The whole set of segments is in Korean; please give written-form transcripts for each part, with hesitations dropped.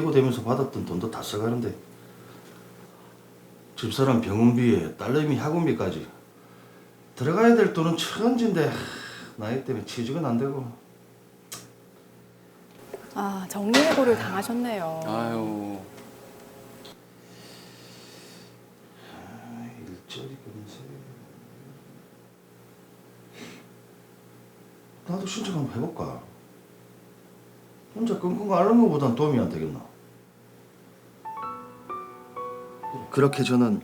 예고되면서 받았던 돈도 다 써가는데 집사람 병원비에 딸내미 학원비까지 들어가야 될 돈은 천진데 나이 때문에 취직은 안 되고. 아, 정리해고를 당하셨네요. 아유. 일자리 검색. 나도 신청 한번 해볼까? 혼자 끙끙 앓는 것보단 도움이 안 되겠나? 그렇게 저는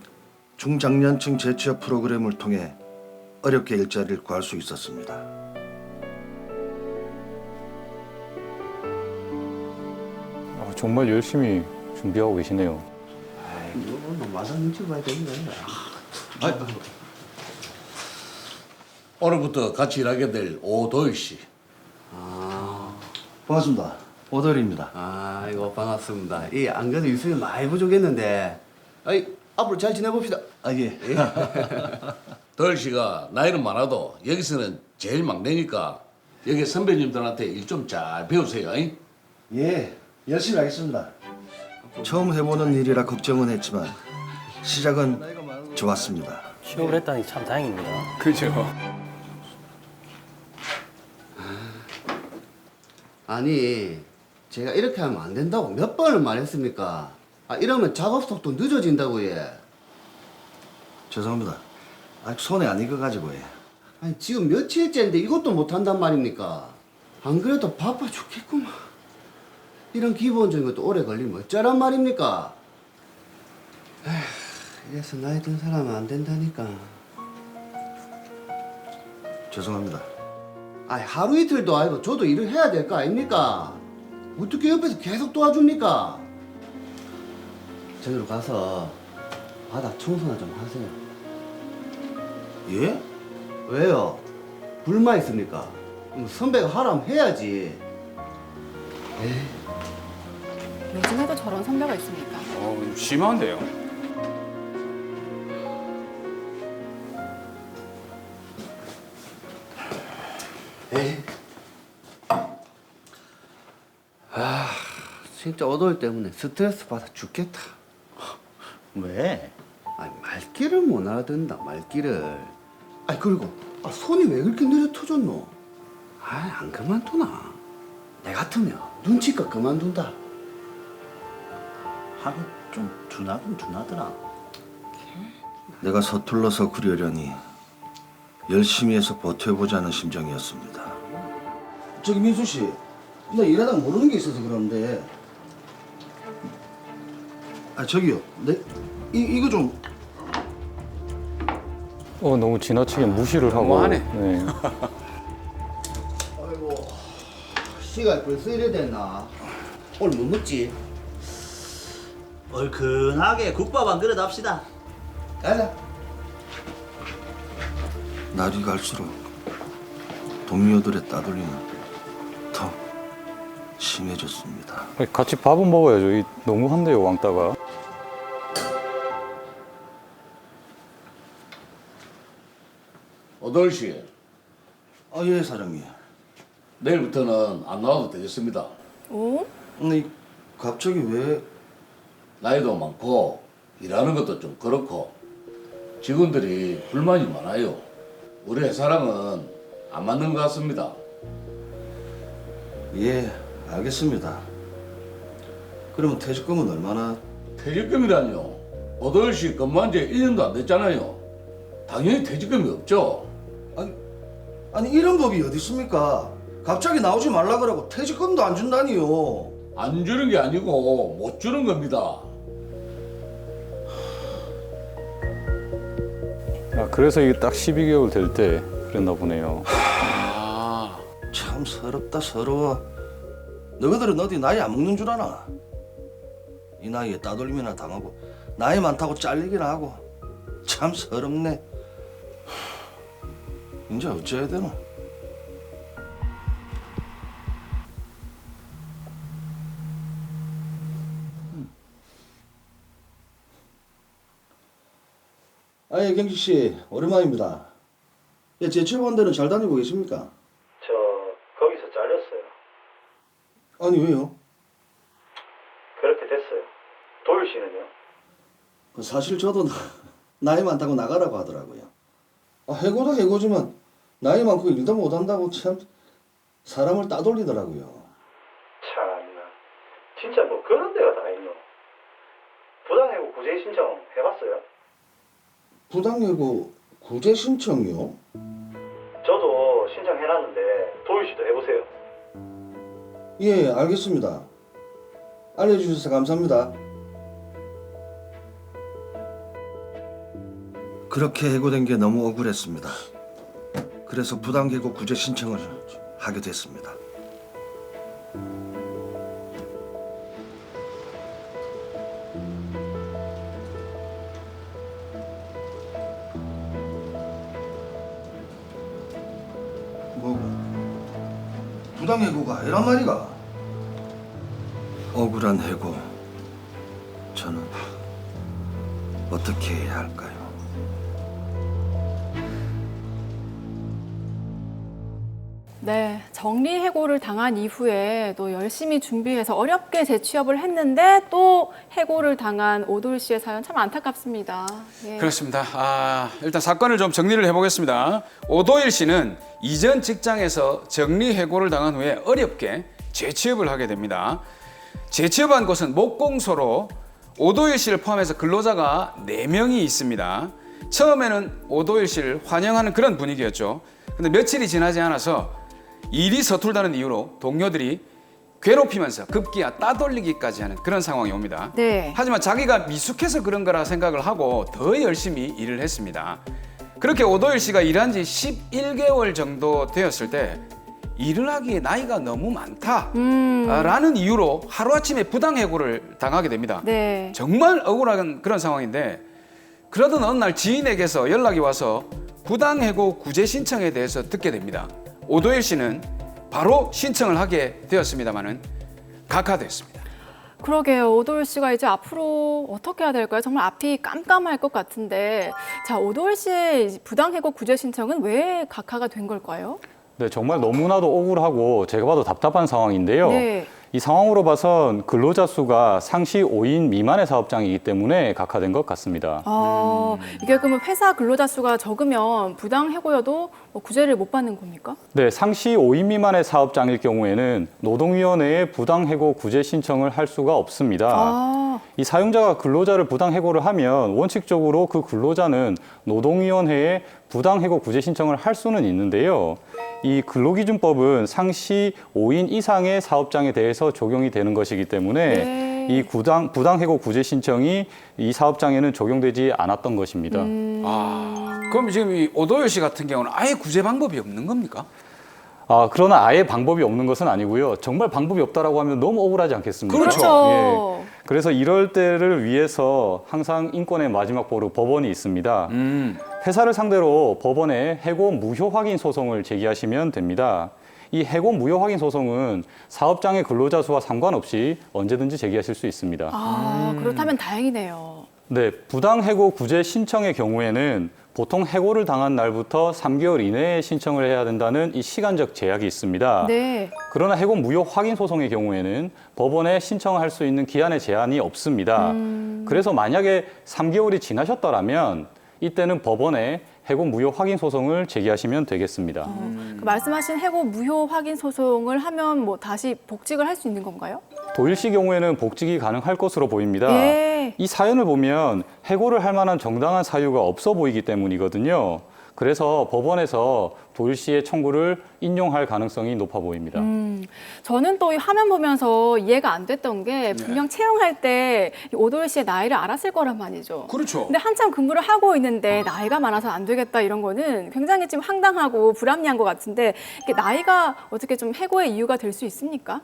중장년층 재취업 프로그램을 통해 어렵게 일자리를 구할 수 있었습니다. 정말 열심히 준비하고 계시네요. 이거 마상 눈치 봐야 되는 거야. 오늘부터 같이 일하게 될 오도일 씨. 반갑습니다. 오더일입니다. 아이고 반갑습니다. 안 그래도 유수이 많이 부족했는데, 앞으로 잘 지내봅시다. 예. 도일 씨가 나이는 많아도 여기서는 제일 막내니까 여기 선배님들한테 일 좀 잘 배우세요. 잉? 예, 열심히 하겠습니다. 처음 해보는 일이라 걱정은 했지만 시작은 좋았습니다. 취업을 했다니 참 다행입니다. 그죠. 아니, 제가 이렇게 하면 안 된다고 몇 번을 말했습니까? 이러면 작업 속도 늦어진다고 예. 죄송합니다. 아직 손에 안 익어가지고 예. 아니 지금 며칠째인데 이것도 못한단 말입니까? 안 그래도 바빠 죽겠구만. 이런 기본적인 것도 오래 걸리면 어쩌란 말입니까? 에휴, 이래서 나이 든 사람은 안 된다니까. 죄송합니다. 하루 이틀도 아니고 저도 일을 해야 될 거 아닙니까? 어떻게 옆에서 계속 도와줍니까? 저기로 가서 바닥 청소나 좀 하세요. 예? 왜요? 불만 있습니까? 선배가 하라면 해야지. 요즘에도 저런 선배가 있습니까? 심한데요. 에이. 진짜 오돌 때문에 스트레스 받아 죽겠다. 왜? 말귀를 못 알아듣는다, 말귀를. 그리고 손이 왜 그렇게 느려 터졌노? 안 그만두나? 내 같으면 눈치껏 그만둔다. 하긴 좀 둔하긴 둔하더라. 내가 서툴러서 그러려니 열심히 해서 버텨보자는 심정이었습니다. 저기 민수 씨, 나 일하다가 모르는 게 있어서 그러는데. 저기요, 이거 좀. 너무 지나치게 무시를 하고. 너무하네. 네. 아이고, 시간 벌써 이래 됐나? 오늘 뭐 먹지? 얼큰하게 국밥 한 그릇 합시다. 가자. 날이 갈수록 동료들의 따돌림은 더 심해졌습니다. 같이 밥은 먹어야죠. 너무한데요, 왕따가. 오도일 씨, 예, 사장님. 내일부터는 안 나와도 되겠습니다. 오? 근데 갑자기 왜? 나이도 많고 일하는 것도 좀 그렇고 직원들이 불만이 많아요. 우리 회사랑은 안 맞는 것 같습니다. 예, 알겠습니다. 그러면 퇴직금은 얼마나? 퇴직금이라뇨. 오도일 씨 근무한 지 1년도 안 됐잖아요. 당연히 퇴직금이 없죠. 아니 이런 법이 어디 있습니까? 갑자기 나오지 말라 그러고 퇴직금도 안 준다니요. 안 주는 게 아니고 못 주는 겁니다. 그래서 이게 딱 12개월 될 때 그랬나 보네요. 참 서럽다 서러워. 너희들은 어디 나이 안 먹는 줄 아나? 이 나이에 따돌림이나 당하고 나이 많다고 잘리기나 하고 참 서럽네. 이제 어찌해야 되나? 경식 씨 오랜만입니다. 제 취업원대는 잘 다니고 계십니까? 거기서 잘렸어요. 아니 왜요? 그렇게 됐어요. 도율 씨는요? 사실 저도 나이 많다고 나가라고 하더라고요. 해고도 해고지만 나이 많고 일도 못한다고 참 사람을 따돌리더라고요. 참나. 진짜 뭐 그런 데가 다 있노. 부당해고 구제 신청 해봤어요? 부당해고 구제 신청이요? 저도 신청해놨는데 도율 씨도 해보세요. 예, 알겠습니다. 알려주셔서 감사합니다. 그렇게 해고된 게 너무 억울했습니다. 그래서 부당해고 구제 신청을 하게 됐습니다. 뭐고? 부당해고가 아니란 말이가? 억울한 해고, 저는 어떻게 해야 할까요? 네, 정리해고를 당한 이후에 또 열심히 준비해서 어렵게 재취업을 했는데 또 해고를 당한 오도일 씨의 사연 참 안타깝습니다. 예. 그렇습니다. 일단 사건을 좀 정리를 해보겠습니다. 오도일 씨는 이전 직장에서 정리해고를 당한 후에 어렵게 재취업을 하게 됩니다. 재취업한 곳은 목공소로 오도일 씨를 포함해서 근로자가 4명이 있습니다. 처음에는 오도일 씨를 환영하는 그런 분위기였죠. 근데 며칠이 지나지 않아서 일이 서툴다는 이유로 동료들이 괴롭히면서 급기야 따돌리기까지 하는 그런 상황이 옵니다. 네. 하지만 자기가 미숙해서 그런 거라 생각을 하고 더 열심히 일을 했습니다. 그렇게 오도일 씨가 일한 지 11개월 정도 되었을 때 일을 하기에 나이가 너무 많다라는 이유로 하루아침에 부당해고를 당하게 됩니다. 네. 정말 억울한 그런 상황인데 그러던 어느 날 지인에게서 연락이 와서 부당해고 구제 신청에 대해서 듣게 됩니다. 오도일 씨는 바로 신청을 하게 되었습니다마는 각하됐습니다. 그러게요. 오도일 씨가 이제 앞으로 어떻게 해야 될까요? 정말 앞이 깜깜할 것 같은데, 자, 오도일 씨의 부당해고 구제 신청은 왜 각하가 된 걸까요? 네, 정말 너무나도 억울하고 제가 봐도 답답한 상황인데요. 네. 이 상황으로 봐선 근로자 수가 상시 5인 미만의 사업장이기 때문에 각하된 것 같습니다. 이게 그러면 회사 근로자 수가 적으면 부당해고여도 구제를 못 받는 겁니까? 네, 상시 5인 미만의 사업장일 경우에는 노동위원회에 부당해고 구제 신청을 할 수가 없습니다. 이 사용자가 근로자를 부당해고를 하면 원칙적으로 그 근로자는 노동위원회에 부당해고 구제 신청을 할 수는 있는데요. 이 근로기준법은 상시 5인 이상의 사업장에 대해서 적용이 되는 것이기 때문에 네. 이 부당해고 구제 신청이 이 사업장에는 적용되지 않았던 것입니다. 그럼 지금 이 오도일 씨 같은 경우는 아예 구제 방법이 없는 겁니까? 그러나 아예 방법이 없는 것은 아니고요. 정말 방법이 없다라고 하면 너무 억울하지 않겠습니까? 그렇죠. 예. 그래서 이럴 때를 위해서 항상 인권의 마지막 보루 법원이 있습니다. 회사를 상대로 법원에 해고 무효 확인 소송을 제기하시면 됩니다. 이 해고 무효 확인 소송은 사업장의 근로자 수와 상관없이 언제든지 제기하실 수 있습니다. 그렇다면 다행이네요. 네, 부당해고 구제 신청의 경우에는 보통 해고를 당한 날부터 3개월 이내에 신청을 해야 된다는 이 시간적 제약이 있습니다. 네. 그러나 해고 무효 확인 소송의 경우에는 법원에 신청할 수 있는 기한의 제한이 없습니다. 그래서 만약에 3개월이 지나셨더라면 이때는 법원에 해고 무효 확인 소송을 제기하시면 되겠습니다. 그 말씀하신 해고 무효 확인 소송을 하면 뭐 다시 복직을 할 수 있는 건가요? 도일 씨 경우에는 복직이 가능할 것으로 보입니다. 예. 이 사연을 보면 해고를 할 만한 정당한 사유가 없어 보이기 때문이거든요. 그래서 법원에서 도일 씨의 청구를 인용할 가능성이 높아 보입니다. 저는 또 이 화면 보면서 이해가 안 됐던 게 분명 채용할 때 오도일 씨의 나이를 알았을 거란 말이죠. 그렇죠. 근데 한참 근무를 하고 있는데 나이가 많아서 안 되겠다 이런 거는 굉장히 좀 황당하고 불합리한 것 같은데 이게 나이가 어떻게 좀 해고의 이유가 될 수 있습니까?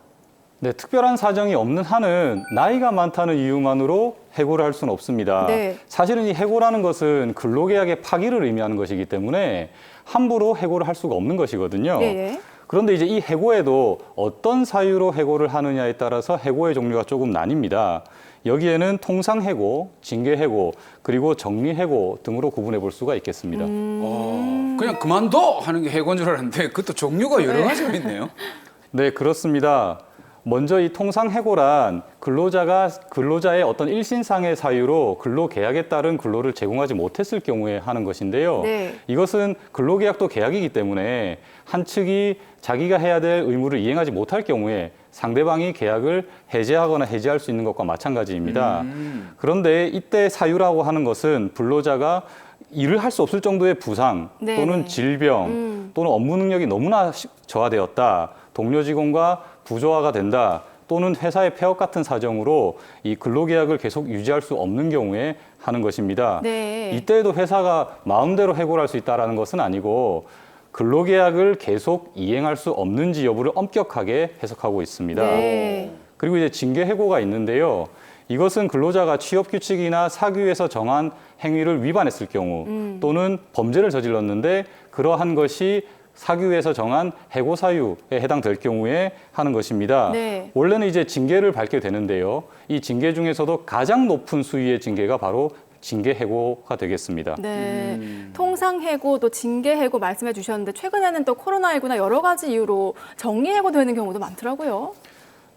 네, 특별한 사정이 없는 한은 나이가 많다는 이유만으로 해고를 할 수는 없습니다. 네. 사실은 이 해고라는 것은 근로계약의 파기를 의미하는 것이기 때문에 함부로 해고를 할 수가 없는 것이거든요. 예. 그런데 이제 이 해고에도 어떤 사유로 해고를 하느냐에 따라서 해고의 종류가 조금 나뉩니다. 여기에는 통상해고, 징계해고, 그리고 정리해고 등으로 구분해 볼 수가 있겠습니다. 그냥 그만둬 하는 게 해고인 줄 알았는데 그것도 종류가 여러 가지가 있네요. 네, 그렇습니다. 먼저 이 통상해고란 근로자의 어떤 일신상의 사유로 근로계약에 따른 근로를 제공하지 못했을 경우에 하는 것인데요. 네. 이것은 근로계약도 계약이기 때문에 한 측이 자기가 해야 될 의무를 이행하지 못할 경우에 상대방이 계약을 해제하거나 해지할 수 있는 것과 마찬가지입니다. 그런데 이때 사유라고 하는 것은 근로자가 일을 할 수 없을 정도의 부상 네. 또는 질병 또는 업무 능력이 너무나 저하되었다. 동료 직원과 부조화가 된다. 또는 회사의 폐업 같은 사정으로 이 근로계약을 계속 유지할 수 없는 경우에 하는 것입니다. 네. 이때에도 회사가 마음대로 해고를 할 수 있다는 것은 아니고 근로계약을 계속 이행할 수 없는지 여부를 엄격하게 해석하고 있습니다. 네. 그리고 이제 징계해고가 있는데요. 이것은 근로자가 취업규칙이나 사규에서 정한 행위를 위반했을 경우 또는 범죄를 저질렀는데 그러한 것이 사규에서 정한 해고 사유에 해당될 경우에 하는 것입니다. 네. 원래는 이제 징계를 받게 되는데요. 이 징계 중에서도 가장 높은 수위의 징계가 바로 징계해고가 되겠습니다. 네. 통상해고 또 징계해고 말씀해 주셨는데 최근에는 또 코로나19나 여러 가지 이유로 정리해고 되는 경우도 많더라고요.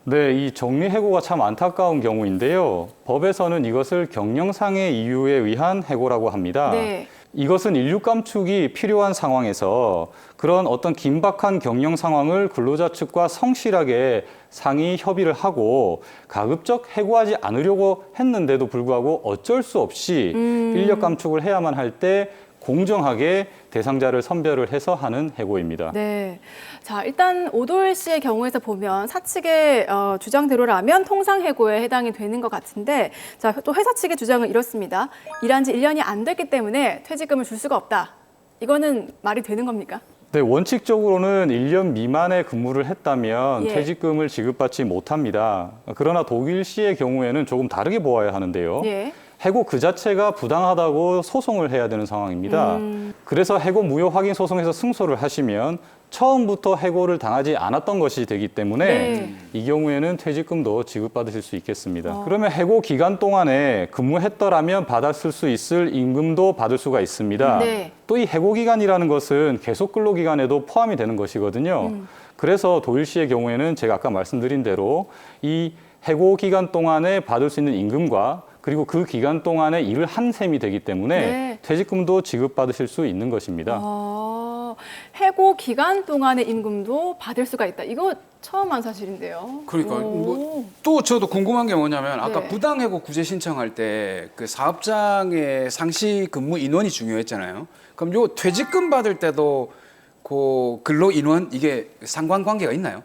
네, 이 정리해고가 참 안타까운 경우인데요. 법에서는 이것을 경영상의 이유에 의한 해고라고 합니다. 네. 이것은 인력 감축이 필요한 상황에서 그런 어떤 긴박한 경영 상황을 근로자 측과 성실하게 상의 협의를 하고 가급적 해고하지 않으려고 했는데도 불구하고 어쩔 수 없이 인력 감축을 해야만 할 때 공정하게 대상자를 선별을 해서 하는 해고입니다. 네. 자, 일단 오도일 씨의 경우에서 보면 사측의 주장대로라면 통상해고에 해당이 되는 것 같은데, 자, 또 회사 측의 주장은 이렇습니다. 일한 지 1년이 안 됐기 때문에 퇴직금을 줄 수가 없다. 이거는 말이 되는 겁니까? 네, 원칙적으로는 1년 미만의 근무를 했다면 예. 퇴직금을 지급받지 못합니다. 그러나 도길 씨의 경우에는 조금 다르게 보아야 하는데요. 예. 해고 그 자체가 부당하다고 소송을 해야 되는 상황입니다. 그래서 해고 무효 확인 소송에서 승소를 하시면 처음부터 해고를 당하지 않았던 것이 되기 때문에 네. 이 경우에는 퇴직금도 지급받으실 수 있겠습니다. 그러면 해고 기간 동안에 근무했더라면 받았을 수 있을 임금도 받을 수가 있습니다. 네. 또 이 해고 기간이라는 것은 계속 근로 기간에도 포함이 되는 것이거든요. 그래서 도일 씨의 경우에는 제가 아까 말씀드린 대로 이 해고 기간 동안에 받을 수 있는 임금과 그리고 그 기간 동안에 일을 한 셈이 되기 때문에 네. 퇴직금도 지급받으실 수 있는 것입니다. 해고 기간 동안의 임금도 받을 수가 있다. 이거 처음 한 사실인데요. 그러니까 오. 또 저도 궁금한 게 뭐냐면 아까 네. 부당해고 구제 신청할 때 그 사업장의 상시 근무 인원이 중요했잖아요. 그럼 요 퇴직금 받을 때도 그 근로 인원 이게 상관관계가 있나요?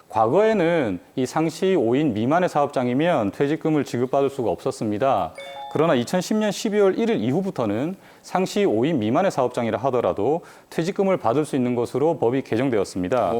과거에는 이 상시 5인 미만의 사업장이면 퇴직금을 지급받을 수가 없었습니다. 그러나 2010년 12월 1일 이후부터는 상시 5인 미만의 사업장이라 하더라도 퇴직금을 받을 수 있는 것으로 법이 개정되었습니다.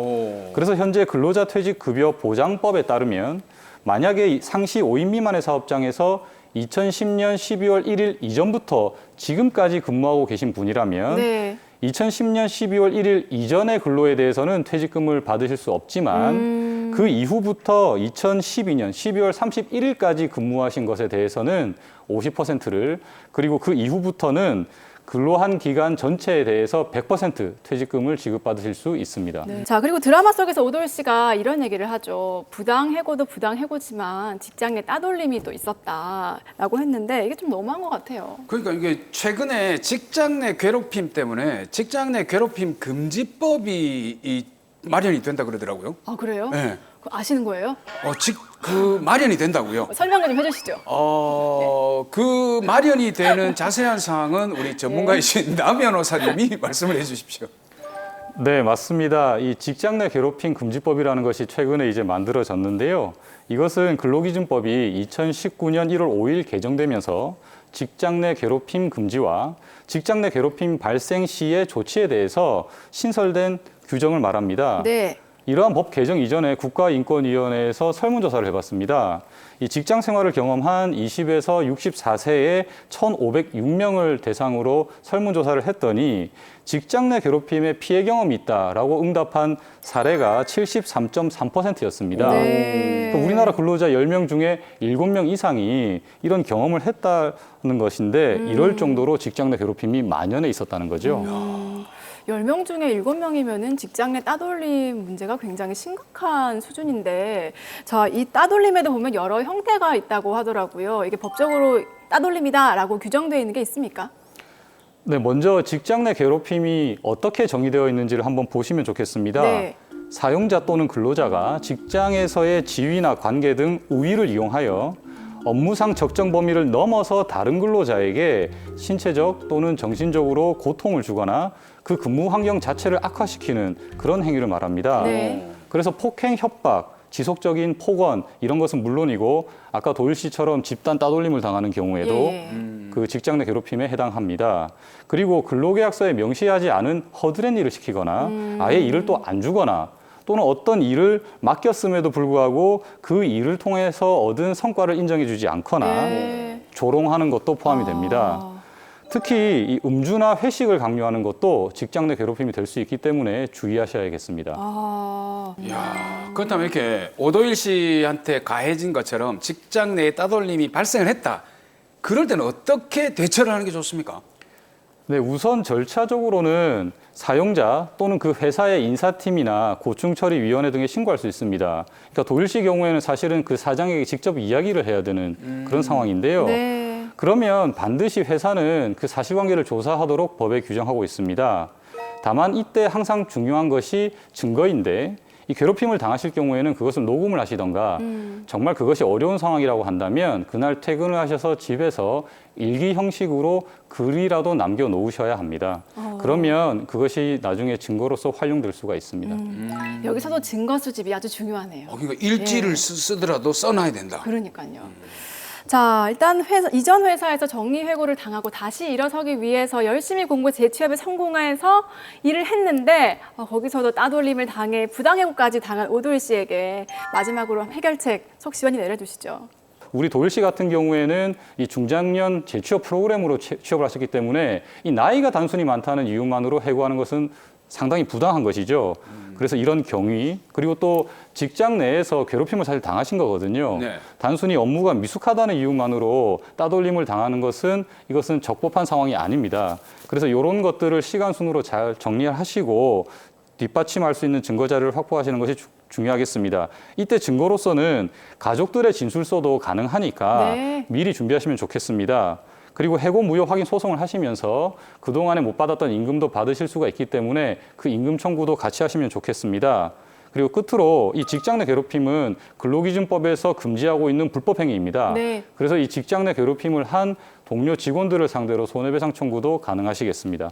그래서 현재 근로자 퇴직급여 보장법에 따르면 만약에 상시 5인 미만의 사업장에서 2010년 12월 1일 이전부터 지금까지 근무하고 계신 분이라면 네. 2010년 12월 1일 이전의 근로에 대해서는 퇴직금을 받으실 수 없지만 그 이후부터 2012년 12월 31일까지 근무하신 것에 대해서는 50%를 그리고 그 이후부터는 근로한 기간 전체에 대해서 100% 퇴직금을 지급받으실 수 있습니다. 네. 자, 그리고 드라마 속에서 오도일 씨가 이런 얘기를 하죠. 부당해고도 부당해고지만 직장 내 따돌림이 또 있었다라고 했는데 이게 좀 너무한 것 같아요. 그러니까 이게 최근에 직장 내 괴롭힘 때문에 직장 내 괴롭힘 금지법이 마련이 된다 그러더라고요. 아, 그래요? 네. 그거 아시는 거예요? 그 마련이 된다고요. 설명 좀 해주시죠. 그 마련이 되는 자세한 사항은 우리 전문가이신 남 변호사님이 말씀을 해주십시오. 네, 맞습니다. 이 직장 내 괴롭힘 금지법이라는 것이 최근에 이제 만들어졌는데요. 이것은 근로기준법이 2019년 1월 5일 개정되면서 직장 내 괴롭힘 금지와 직장 내 괴롭힘 발생 시의 조치에 대해서 신설된 규정을 말합니다. 네. 이러한 법 개정 이전에 국가인권위원회에서 설문조사를 해봤습니다. 이 직장 생활을 경험한 20에서 64세의 1,506명을 대상으로 설문조사를 했더니 직장 내 괴롭힘에 피해 경험이 있다라고 응답한 사례가 73.3%였습니다. 네. 우리나라 근로자 10명 중에 7명 이상이 이런 경험을 했다는 것인데 이럴 정도로 직장 내 괴롭힘이 만연해 있었다는 거죠. 10명 중에 7명이면은 직장 내 따돌림 문제가 굉장히 심각한 수준인데, 자, 이 따돌림에도 보면 여러 형태가 있다고 하더라고요. 이게 법적으로 따돌림이다라고 규정되어 있는 게 있습니까? 네, 먼저 직장 내 괴롭힘이 어떻게 정의되어 있는지를 한번 보시면 좋겠습니다. 네. 사용자 또는 근로자가 직장에서의 지위나 관계 등 우위를 이용하여 업무상 적정 범위를 넘어서 다른 근로자에게 신체적 또는 정신적으로 고통을 주거나 그 근무 환경 자체를 악화시키는 그런 행위를 말합니다. 네. 그래서 폭행, 협박, 지속적인 폭언 이런 것은 물론이고 아까 도일 씨처럼 집단 따돌림을 당하는 경우에도 예. 그 직장 내 괴롭힘에 해당합니다. 그리고 근로계약서에 명시하지 않은 허드렛 일을 시키거나 아예 일을 또 안 주거나 또는 어떤 일을 맡겼음에도 불구하고 그 일을 통해서 얻은 성과를 인정해주지 않거나 네. 조롱하는 것도 포함이 됩니다. 특히 이 음주나 회식을 강요하는 것도 직장 내 괴롭힘이 될 수 있기 때문에 주의하셔야겠습니다. 야, 그렇다면 이렇게 오도일 씨한테 가해진 것처럼 직장 내에 따돌림이 발생을 했다. 그럴 때는 어떻게 대처를 하는 게 좋습니까? 네, 우선 절차적으로는 사용자 또는 그 회사의 인사팀이나 고충처리위원회 등에 신고할 수 있습니다. 그러니까 도일 씨 경우에는 사실은 그 사장에게 직접 이야기를 해야 되는 그런 상황인데요. 네. 그러면 반드시 회사는 그 사실관계를 조사하도록 법에 규정하고 있습니다. 다만 이때 항상 중요한 것이 증거인데 이 괴롭힘을 당하실 경우에는 그것을 녹음을 하시던가 정말 그것이 어려운 상황이라고 한다면 그날 퇴근을 하셔서 집에서 일기 형식으로 글이라도 남겨놓으셔야 합니다. 그러면 그것이 나중에 증거로서 활용될 수가 있습니다. 여기서도 증거 수집이 아주 중요하네요. 그러니까 일지를 쓰더라도 써놔야 된다. 그러니까요. 자, 일단 이전 회사에서 정리해고를 당하고 다시 일어서기 위해서 열심히 공부 재취업에 성공해서 일을 했는데 거기서도 따돌림을 당해 부당해고까지 당한 오도일 씨에게 마지막으로 해결책 속 시원히 내려주시죠. 우리 도일 씨 같은 경우에는 이 중장년 재취업 프로그램으로 취업을 하셨기 때문에 이 나이가 단순히 많다는 이유만으로 해고하는 것은 상당히 부당한 것이죠. 그래서 이런 경위 그리고 또 직장 내에서 괴롭힘을 사실 당하신 거거든요. 네. 단순히 업무가 미숙하다는 이유만으로 따돌림을 당하는 것은 이것은 적법한 상황이 아닙니다. 그래서 이런 것들을 시간 순으로 잘 정리하시고 뒷받침할 수 있는 증거 자료를 확보하시는 것이 중요하겠습니다. 이때 증거로서는 가족들의 진술서도 가능하니까 네. 미리 준비하시면 좋겠습니다. 그리고 해고 무효 확인 소송을 하시면서 그동안에 못 받았던 임금도 받으실 수가 있기 때문에 그 임금 청구도 같이 하시면 좋겠습니다. 그리고 끝으로 이 직장 내 괴롭힘은 근로기준법에서 금지하고 있는 불법 행위입니다. 네. 그래서 이 직장 내 괴롭힘을 한 동료 직원들을 상대로 손해배상 청구도 가능하시겠습니다.